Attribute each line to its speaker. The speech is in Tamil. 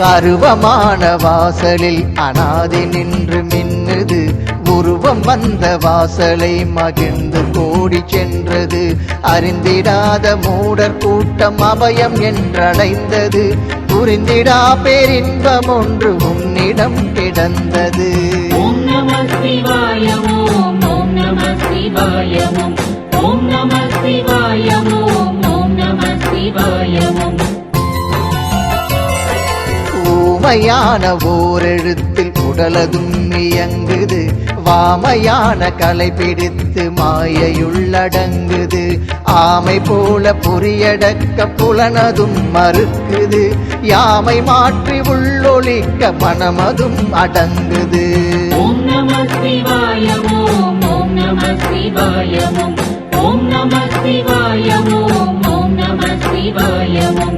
Speaker 1: அருவமான வாசலில் அனாதி நின்று மின்னுது உருவம் வந்த வாசலை மகிழ்ந்து கோடி சென்றது அறிந்திடாத மூடர் கூட்டம் அபயம் என்றடைந்தது புரிந்திடா பேரின்பம் ஒன்று உன்னிடம் கிடந்தது.
Speaker 2: ஓம் நம சிவாய ஓம் ஓம் நம சிவாய ஓம் ஓம் நம சிவாய ஓம் ஓம் நம சிவாய ஓம்.
Speaker 1: ஊமையான ஓரெழுத்தில் உடலதும் இயங்குது வாமையான கலை பிடித்து மாயையுள்ளடங்குது ஆமை போல பொறியடக்க புலனதும் மறுக்குது யாமை மாற்றி உள்ளொளிக்க மனமதும் அடங்குது.
Speaker 2: ஓம் நம சிவாய ஓம் ஓம் நம சிவாய ஓம் ஓம் நம சிவாய ஓம் ஓம் நம சிவாய ஓம்.